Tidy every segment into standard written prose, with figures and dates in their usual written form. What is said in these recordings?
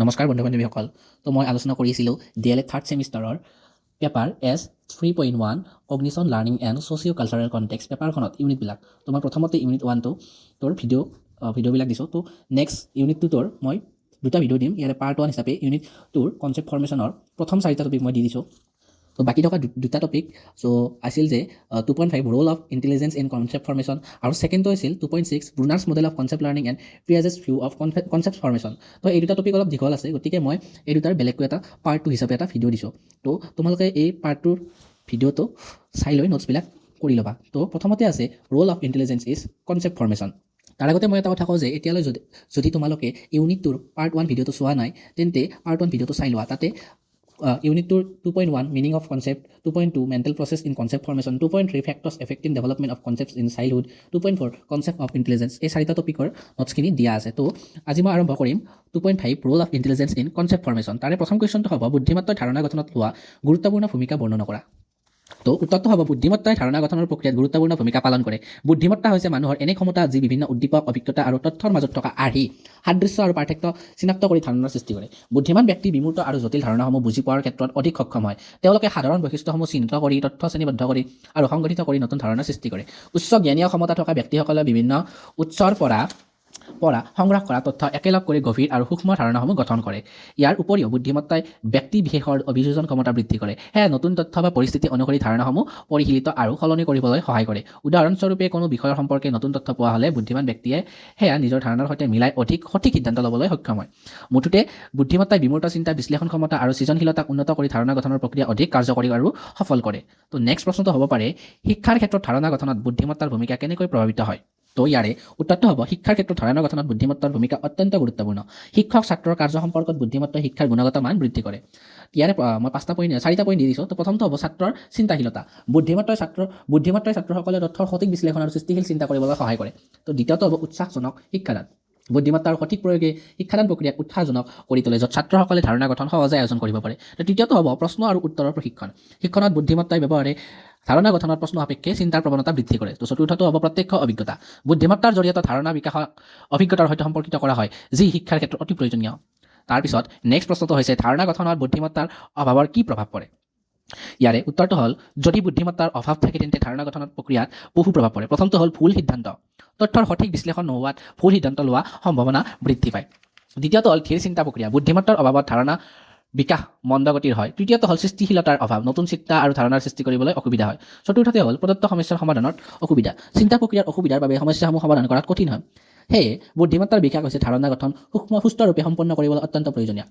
নমস্কাৰ বন্ধু বান্ধৱীসকল। তো মই আলোচনা কৰিছিলোঁ DLED থাৰ্ড ছেমিষ্টাৰৰ paper S3.1 cognition learning and socio' cultural context পেপাৰখনত ইউনিটবিলাক। তো মই প্ৰথমতে ইউনিট 1টো তোৰ ভিডিঅ'বিলাক দিছোঁ। তো নেক্সট ইউনিট 2টোৰ মই দুটা ভিডিঅ' দিম। ইয়াৰে পাৰ্ট 1 হিচাপে ইউনিট 2ৰ কনচেপ্ট ফৰ্মেশ্যনৰ প্ৰথম 4টা টপিক মই দি দিছোঁ। তো বাকী থকা দুটা টপিক আছিল যে 2.5 role of intelligence in concept formation আৰু ছেকেণ্ডটো আছিল 2.6 Bruner's model of concept learning and Piaget's view of concept formation. তো এই দুটা টপিক অলপ দীঘল আছে, গতিকে মই এই দুটাৰ বেলেগকৈ এটা পাৰ্ট 2 হিচাপে এটা ভিডিঅ' দিছোঁ। তো তোমালোকে এই পাৰ্ট 2ৰ ভিডিঅ'টো চাই লৈ নোটছবিলাক কৰি ল'বা। তো প্ৰথমতে আছে roll of intelligence is concept formation. তাৰ আগতে মই এটা কথা কওঁ যে এতিয়ালৈ যদি তোমালোকে ইউনিট 2ৰ পাৰ্ট 1 ভিডিঅ'টো চোৱা নাই, তেন্তে পাৰ্ট 1 ভিডিঅ'টো চাই লোৱা। তাতে ইউনিট 2ৰ 2.1 meaning of concept, 2.2 mental process in concept formation, 2.3 factors affecting development of concepts in childhood, 2.4 concept of intelligence, এই 4টা টপিকৰ নোটছখিনি দিয়া আছে। তো আজি মই আৰম্ভ কৰিম 2.5 role of intelligence in concept formation. তাৰে প্ৰথম কুৱেশ্যনটো হ'ব বুদ্ধিমত্তাৰ ধাৰণা গঠনত লোৱা গুৰুত্বপূৰ্ণ ভূমিকা বৰ্ণনা কৰা। তো উত্তৰটো হ'ব বুদ্ধিমত্তাই ধাৰণা গঠনৰ প্ৰক্ৰিয়াত গুৰুত্বপূৰ্ণ ভূমিকা পালন কৰে। বুদ্ধিমত্তা হৈছে মানুহৰ এনে ক্ষমতা যি বিভিন্ন উদ্দীপক, অভিজ্ঞতা আৰু তথ্যৰ মাজত থকা আৰ্হি, সাদৃশ্য আৰু পাৰ্থক্য চিনাক্ত কৰি ধাৰণাৰ সৃষ্টি কৰে। বুদ্ধিমান ব্যক্তি বিমূৰ্ত আৰু জটিল ধাৰণাসমূহ বুজি পোৱাৰ ক্ষেত্ৰত অধিক সক্ষম হয়। তেওঁলোকে সাধাৰণ বৈশিষ্ট্যসমূহ চিহ্নিত কৰি, তথ্য শ্ৰেণীবদ্ধ কৰি আৰু সংগঠিত কৰি নতুন ধাৰণাৰ সৃষ্টি কৰে। উচ্চ জ্ঞানীয় ক্ষমতা থকা ব্যক্তিসকলে বিভিন্ন উৎসৰ পৰা সংগ্ৰহ কৰা তথ্য একেলগ কৰি গভীৰ আৰু সূক্ষ্ম ধাৰণাসমূহ গঠন কৰে। ইয়াৰ উপৰিও বুদ্ধিমত্তাই ব্যক্তি বিশেষৰ অভিযোজন ক্ষমতা বৃদ্ধি কৰে। সেয়ে নতুন তথ্য বা পৰিস্থিতি অনুসৰি ধাৰণাসমূহ পৰিশীলিত আৰু সলনি কৰিবলৈ সহায় কৰে। উদাহৰণস্বৰূপে কোনো বিষয়ৰ সম্পৰ্কে নতুন তথ্য পোৱা হ'লে বুদ্ধিমান ব্যক্তিয়ে সেয়া নিজৰ ধাৰণাৰ সৈতে মিলাই অধিক সঠিক সিদ্ধান্ত ল'বলৈ সক্ষম হয়। মুঠতে বুদ্ধিমত্তাই বিমূৰ্ত চিন্তা, বিশ্লেষণ ক্ষমতা আৰু সৃজনশীলতাক উন্নত কৰি ধাৰণা গঠনৰ প্ৰক্ৰিয়া অধিক কাৰ্যকৰী আৰু সফল কৰে। তো নেক্সট প্ৰশ্নটো হ'ব পাৰে শিক্ষাৰ ক্ষেত্ৰত ধাৰণা গঠনত বুদ্ধিমত্তাৰ ভূমিকা কেনেকৈ প্ৰভাৱিত হয়। তো ইয়াৰে উত্তৰটো হ'ব শিক্ষাৰ ক্ষেত্ৰত ধাৰণা গঠনত বুদ্ধিমত্তাৰ ভূমিকা অত্যন্ত গুৰুত্বপূৰ্ণ। শিক্ষক ছাত্ৰৰ কাৰ্য সম্পৰ্কত বুদ্ধিমত্তাই শিক্ষাৰ গুণগত মান বৃদ্ধি কৰে। ইয়াৰে মই 4টা পইণ্ট দি দিছোঁ। তো প্ৰথমটো হ'ব ছাত্ৰৰ চিন্তাশীলতা। বুদ্ধিমত্তাই ছাত্ৰসকলে তথ্যৰ সঠিক বিশ্লেষণ আৰু সৃষ্টিশীল চিন্তা কৰিবলৈ সহায় কৰে। তো দ্বিতীয়টো হ'ব উৎসাহজনক শিক্ষাদান। বুদ্ধিমত্তাৰ সঠিক প্ৰয়োগে শিক্ষাদান প্ৰক্ৰিয়াক উৎসাহজনক কৰি তোলে, য'ত ছাত্ৰসকলে ধাৰণা গঠন সহজে আয়োজন কৰিব পাৰে। তো তৃতীয়টো হ'ব প্ৰশ্ন আৰু উত্তৰৰ প্ৰশিক্ষণ। শিক্ষণত বুদ্ধিমত্তাই ব্যৱহাৰে ধাৰণা গঠনত প্ৰশ্ন সাপেক্ষে চিন্তাৰ প্ৰৱণতা বৃদ্ধি কৰে। তো চতুৰ্থটো হ'ব প্ৰত্যক্ষ অভিজ্ঞতা। বুদ্ধিমত্তাৰ জৰিয়তে ধাৰণা বিকাশক অভিজ্ঞতাৰ সৈতে সম্পৰ্কিত কৰা হয়, যি শিক্ষাৰ ক্ষেত্ৰত অতি প্ৰয়োজনীয়। তাৰপিছত নেক্সট প্ৰশ্নটো হৈছে ধাৰণা গঠনত বুদ্ধিমত্তাৰ অভাৱৰ কি প্ৰভাৱ পৰে। ইয়াৰে উত্তৰটো হ'ল যদি বুদ্ধিমত্তাৰ অভাৱ থাকে তেন্তে ধাৰণা গঠনত প্ৰক্ৰিয়াত বহু প্ৰভাৱ পৰে। প্ৰথমটো হ'ল ভুল সিদ্ধান্ত। তথ্যৰ সঠিক বিশ্লেষণ নোহোৱাত ভুল সিদ্ধান্ত লোৱা সম্ভাৱনা বৃদ্ধি পায়। দ্বিতীয়টো হ'ল ধীৰ চিন্তা প্ৰক্ৰিয়া। বুদ্ধিমত্তাৰ অভাৱত ধাৰণা বিকাশ মন্দগতিৰ হয়। তৃতীয়টো হ'ল সৃষ্টিশীলতাৰ অভাৱ। নতুন চিন্তা আৰু ধাৰণাৰ সৃষ্টি কৰিবলৈ অসুবিধা হয়। চতুৰ্থতে হ'ল প্ৰদত্ত সমস্যাৰ সমাধানত অসুবিধা। চিন্তা প্ৰক্ৰিয়াৰ অসুবিধাৰ বাবে সমস্যাসমূহ সমাধান কৰাত কঠিন হয়। সেয়ে বুদ্ধিমত্তাৰ বিকাশ হৈছে ধাৰণা গঠন সুস্থৰূপে সম্পন্ন কৰিবলৈ অত্যন্ত প্ৰয়োজনীয়।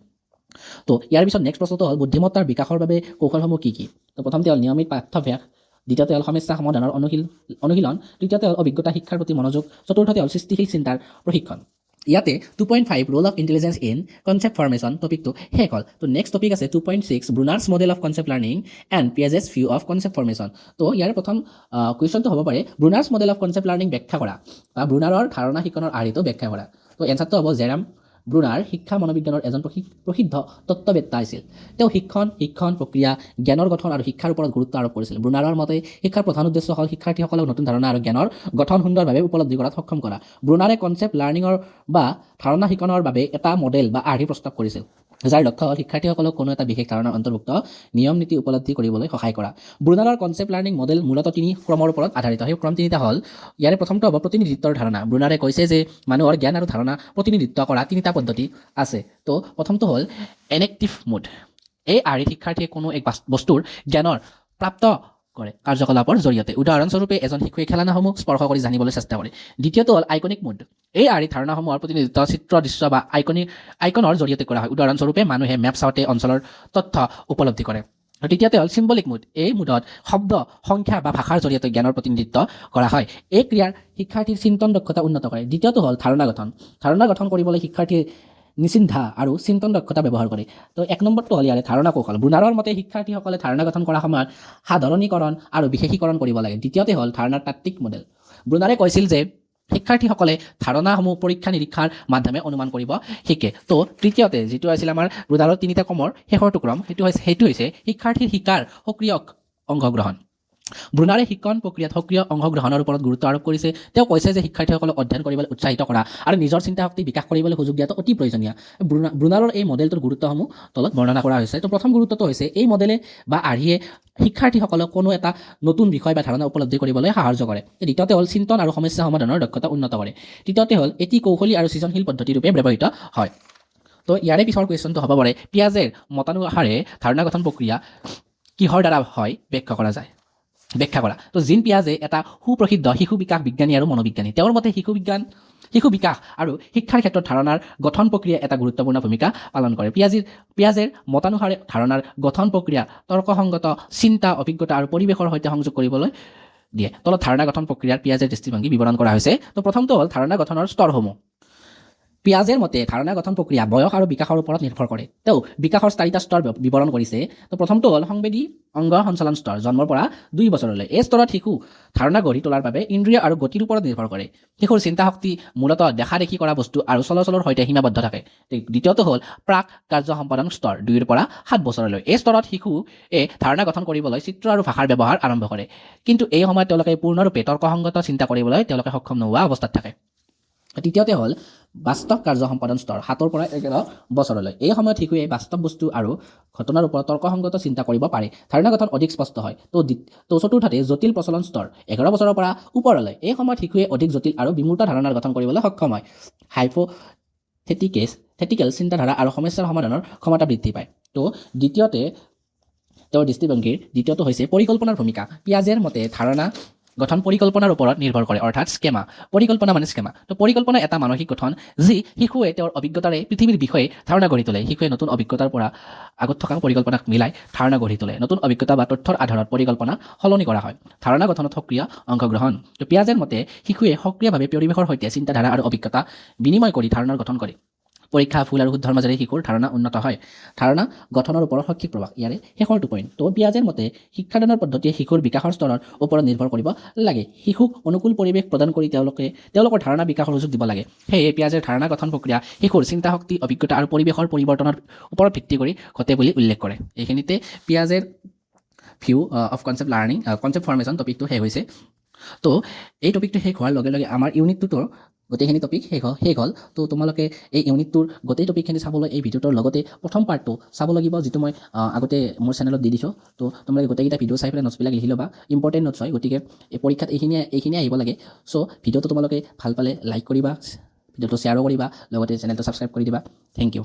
তো ইয়াৰ পিছত নেক্সট প্ৰশ্নটো হ'ল বুদ্ধিমত্তাৰ বিকাশৰ বাবে কৌশলসমূহ কি কি। তো প্ৰথমতে হ'ল নিয়মিত পাঠ্যাভ্যাস, দ্বিতীয়তে হ'ল সমস্যা সমাধানৰ অনুশীলন, তৃতীয়তে হ'ল অভিজ্ঞতা শিক্ষাৰ প্ৰতি মনোযোগ, চতুৰ্থতে হ'ল সৃষ্টিশীল চিন্তাৰ প্ৰশিক্ষণ। ইয়াতে 2.5 role of intelligence in concept formation টপিকটো শেষ হ'ল। তো নেক্সট টপিক আছে 2.6 Bruner's model of concept learning and Piaget's view of concept formation. তো ইয়াৰে প্ৰথম কুৱেশ্যনটো হ'ব পাৰে Bruner's model of concept learning ব্যাখ্যা কৰা বা ব্ৰুনাৰৰ ধাৰণা শিক্ষণৰ আৰ্হিটো ব্যাখ্যা কৰা। তো এনচাৰটো হ'ব জেৰাম ব্ৰুনাৰ শিক্ষা মনোবিজ্ঞানৰ এজন প্ৰসিদ্ধ তত্ত্ববেত্তা আছিল। তেওঁ শিক্ষণ প্ৰক্ৰিয়া, জ্ঞানৰ গঠন আৰু শিক্ষাৰ ওপৰত গুৰুত্ব আৰোপ কৰিছিল। ব্ৰুনাৰৰ মতে শিক্ষাৰ প্ৰধান উদ্দেশ্য হ'ল শিক্ষাৰ্থীসকলক নতুন ধাৰণা আৰু জ্ঞানৰ গঠন সুন্দৰভাৱে উপলব্ধি কৰাত সক্ষম কৰা। ব্ৰুনাৰে কনচেপ্ট লাৰ্ণিঙৰ বা ধাৰণা শিক্ষণৰ বাবে এটা মডেল বা আৰ্হি প্ৰস্তাৱ কৰিছিল, যাৰ লক্ষ্য হ'ল শিক্ষাৰ্থীসকলক কোনো এটা বিশেষ ধাৰণাৰ অন্তৰ্ভুক্ত নিয়ম নীতি উপলব্ধি কৰিবলৈ সহায় কৰা। ব্ৰুনাৰৰ কনচেপ্ট লাৰ্ণিং মডেল মূলতঃ 3 ক্ৰমৰ ওপৰত আধাৰিত। সেই ক্ৰম 3টা হ'ল, ইয়াৰে প্ৰথমটো হ'ব প্ৰতিনিধিত্বৰ ধাৰণা। ব্ৰুনাৰে কৈছে যে মানুহৰ জ্ঞান আৰু ধাৰণা প্ৰতিনিধিত্ব কৰা 3টা পদ্ধতি আছে। তো প্ৰথমটো হ'ল এনেক্টিভ মোড। এই আৰ্হিত শিক্ষাৰ্থীয়ে কোনো এক বস্তুৰ জ্ঞানৰ প্ৰাপ্ত কৰে কাৰ্যকলাপৰ জৰিয়তে। উদাহৰণস্বৰূপে এজন শিশুৱে খেলনাসমূহ স্পৰ্শ কৰি জানিবলৈ চেষ্টা কৰে। দ্বিতীয়টো হ'ল আইকনিক মোড। এই আৰ্হিত ধাৰণাসমূহৰ প্ৰতিনিধিত্ব চিত্ৰ, দৃশ্য বা আইকনৰ জৰিয়তে কৰা হয়। উদাহৰণস্বৰূপে মানুহে মেপ চাওঁতে অঞ্চলৰ তথ্য উপলব্ধি কৰে। তৃতীয়তে হ'ল চিম্বলিক মোড। এই মোডত শব্দ, সংখ্যা বা ভাষাৰ জৰিয়তে জ্ঞানৰ প্ৰতিনিধিত্ব কৰা হয়। এই ক্ৰিয়াৰ শিক্ষাৰ্থীৰ চিন্তন দক্ষতা উন্নত কৰে। দ্বিতীয়টো হ'ল ধাৰণা গঠন। ধাৰণা গঠন কৰিবলৈ শিক্ষাৰ্থীৰ নিচিন্তা আৰু চিন্তন দক্ষতা ব্যৱহাৰ কৰে। তো 1 নম্বৰটো হ'ল ইয়াৰে ধাৰণা কৌশল। ব্ৰুনাৰৰ মতে শিক্ষাৰ্থীসকলে ধাৰণা গঠন কৰাৰ সময়ত সাধাৰণীকৰণ আৰু বিশেষীকৰণ কৰিব লাগে। দ্বিতীয়তে হ'ল ধাৰণাৰ তাত্ত্বিক মডেল। ব্ৰুনাৰে কৈছিল যে শিক্ষাৰ্থীসকলে ধাৰণাসমূহ পৰীক্ষা নিৰীক্ষাৰ মাধ্যমে অনুমান কৰিব শিকে। তো তৃতীয়তে যিটো আছিল আমাৰ ব্ৰুনাৰৰ 3টা ক্ৰমৰ শেষৰটো ক্ৰম, সেইটো হৈছে শিক্ষাৰ্থীৰ শিকাৰ সক্ৰিয় অংশগ্ৰহণ। ব্ৰুনাৰে শিক্ষণ প্ৰক্ৰিয়াত সক্ৰিয় অংশগ্ৰহণৰ ওপৰত গুৰুত্ব আৰোপ কৰিছে। তেওঁ কৈছে যে শিক্ষাৰ্থীসকলক অধ্যয়ন কৰিবলৈ উৎসাহিত কৰা আৰু নিজৰ চিন্তা শক্তি বিকাশ কৰিবলৈ সুযোগ দিয়াটো অতি প্ৰয়োজনীয়। ব্ৰুনাৰৰ এই মডেলটোৰ গুৰুত্বসমূহ তলত বৰ্ণনা কৰা হৈছে। তো প্ৰথম গুৰুত্বটো হৈছে এই মডেলে বা আৰ্হিয়ে শিক্ষাৰ্থীসকলক কোনো এটা নতুন বিষয় বা ধাৰণা উপলব্ধি কৰিবলৈ সাহায্য কৰে। দ্বিতীয়তে হ'ল চিন্তন আৰু সমস্যা সমাধানৰ দক্ষতা উন্নত কৰে। তৃতীয়তে হ'ল এটি কৌশলী আৰু সৃজনশীল পদ্ধতিৰূপে ব্যৱহৃত হয়। তো ইয়াৰে পিছৰ কুৱেশ্যনটো হ'ব পাৰে পিয়াজেৰ মতানুসাৰে ধাৰণা গঠন প্ৰক্ৰিয়া কিহৰ দ্বাৰা হয় ব্যাখ্যা কৰা। তো জিন পিয়াজে এটা সুপ্ৰসিদ্ধ শিশু বিকাশ বিজ্ঞানী আৰু মনোবিজ্ঞানী। তেওঁৰ মতে শিশু বিকাশ আৰু শিক্ষাৰ ক্ষেত্ৰত ধাৰণাৰ গঠন প্ৰক্ৰিয়া এটা গুৰুত্বপূৰ্ণ ভূমিকা পালন কৰে। পিয়াজেৰ মতানুসাৰে ধাৰণাৰ গঠন প্ৰক্ৰিয়া তৰ্কসংগত চিন্তা, অভিজ্ঞতা আৰু পৰিৱেশৰ সৈতে সংযোগ কৰিবলৈ দিয়ে। তলত ধাৰণা গঠন প্ৰক্ৰিয়াৰ পিয়াজেৰ দৃষ্টিভংগী বিৱৰণ কৰা হৈছে। তো প্ৰথমটো হ'ল ধাৰণা গঠনৰ স্তৰসমূহ। পিয়াজেৰ মতে ধাৰণা গঠন প্ৰক্ৰিয়া বয়স আৰু বিকাশৰ ওপৰত নিৰ্ভৰ কৰে। তেওঁ বিকাশৰ 4টা স্তৰ বিৱৰণ কৰিছে। তো প্ৰথমটো হ'ল সংবেদী অংগ সঞ্চালন স্তৰ, জন্মৰ পৰা 2 বছৰলৈ। এই স্তৰত শিশু ধাৰণা গঢ়ি তোলাৰ বাবে ইন্দ্ৰিয় আৰু গতিৰ ওপৰত নিৰ্ভৰ কৰে। শিশুৰ চিন্তা শক্তি মূলতঃ দেখা দেখি কৰা বস্তু আৰু চলাচলৰ সৈতে সীমাবদ্ধ থাকে। দ্বিতীয়টো হ'ল প্ৰাক কাৰ্য সম্পাদন স্তৰ, 2 পৰা 7 বছৰলৈ। এই স্তৰত শিশুৱে ধাৰণা গঠন কৰিবলৈ চিত্ৰ আৰু ভাষাৰ ব্যৱহাৰ আৰম্ভ কৰে, কিন্তু এই সময়ত তেওঁলোকে পূৰ্ণৰূপে তৰ্কসংগত চিন্তা কৰিবলৈ তেওঁলোকে সক্ষম নোহোৱা অৱস্থাত থাকে। তৃতীয়তে হ'ল বাস্তৱ কাৰ্য সম্পাদন স্তৰ, 7 পৰা 11 বছৰলৈ। এই সময়ত শিশুৱে বাস্তৱ বস্তু আৰু ঘটনাৰ ওপৰত তৰ্কসংগত চিন্তা কৰিব পাৰে। ধাৰণা গঠন অধিক স্পষ্ট হয়। তো চতুৰ্থতে জটিল প্ৰচলন স্তৰ, 11 বছৰৰ পৰা ওপৰলৈ। এই সময়ত শিশুৱে অধিক জটিল আৰু বিমূৰ্ত ধাৰণাৰ গঠন কৰিবলৈ সক্ষম হয়। হাইপথেটিকেল চিন্তাধাৰা আৰু সমস্যাৰ সমাধানৰ ক্ষমতা বৃদ্ধি পায়। তো দ্বিতীয়তে তেওঁৰ দৃষ্টিভংগীৰ দ্বিতীয়টো হৈছে পৰিকল্পনাৰ ভূমিকা। পিয়াজেৰ মতে ধাৰণা গঠন পৰিকল্পনাৰ ওপৰত নিৰ্ভৰ কৰে, অৰ্থাৎ স্কেমা। পৰিকল্পনা মানে স্কেমা। তো পৰিকল্পনা এটা মানসিক গঠন যি শিশুৱে তেওঁৰ অভিজ্ঞতাৰে পৃথিৱীৰ বিষয়ে ধাৰণা গঢ়ি তোলে। শিশুৱে নতুন অভিজ্ঞতাৰ পৰা আগত থকা পৰিকল্পনাক মিলাই ধাৰণা গঢ়ি তোলে। নতুন অভিজ্ঞতা বা তথ্যৰ আধাৰত পৰিকল্পনা সলনি কৰা হয়। ধাৰণা গঠনত সক্ৰিয় অংশগ্ৰহণ। তো পিয়াজেৰ মতে শিশুৱে সক্ৰিয়ভাৱে পৰিৱেশৰ সৈতে চিন্তাধাৰা আৰু অভিজ্ঞতা বিনিময় কৰি ধাৰণাৰ গঠন কৰে। পৰীক্ষা, ভুল আৰু শুদ্ধৰ মাজেৰে শিশুৰ ধাৰণা উন্নত হয়। ধাৰণা গঠনৰ ওপৰত শৈক্ষিক প্ৰভাৱ, ইয়াৰে শেষৰটো পইণ্ট। তো পিয়াজেৰ মতে শিক্ষাদানৰ পদ্ধতিয়ে শিশুৰ বিকাশৰ স্তৰৰ ওপৰত নিৰ্ভৰ কৰিব লাগে। শিশুক অনুকূল পৰিৱেশ প্ৰদান কৰি তেওঁলোকৰ ধাৰণা বিকাশৰ সুযোগ দিব লাগে। সেয়ে পিয়াজেৰ ধাৰণা গঠন প্ৰক্ৰিয়া শিশুৰ চিন্তা শক্তি, অভিজ্ঞতা আৰু পৰিৱেশৰ পৰিৱৰ্তনৰ ওপৰত ভিত্তি কৰি ঘটে বুলি উল্লেখ কৰে। এইখিনিতে পিয়াজেৰ view of concept learning, concept formation টপিকটো শেষ হৈছে। তো এই টপিকটো শেষ হোৱাৰ লগে লগে আমাৰ ইউনিটটোৰ গোটেইখিনি টপিক শেষ হ'ল। তো তোমালোকে এই ইউনিটটোৰ গোটেই টপিকখিনি চাবলৈ এই ভিডিঅ'টোৰ লগতে প্ৰথম পাৰ্টটো চাব লাগিব, যিটো মই আগতে মোৰ চেনেলত দি দিছোঁ। তো তোমালোকে গোটেইকেইটা ভিডিঅ' চাই পেলাই নোটছবিলাক লিখি ল'বা। ইম্পৰ্টেণ্ট নোটছ হয়, গতিকে এই পৰীক্ষাত এইখিনিয়ে আহিব লাগে। চ' ভিডিঅ'টো তোমালোকে ভাল পালে লাইক কৰিবা, ভিডিঅ'টো শ্বেয়াৰো কৰিবা, লগতে চেনেলটো ছাবস্ক্ৰাইব কৰি দিবা। Thank U.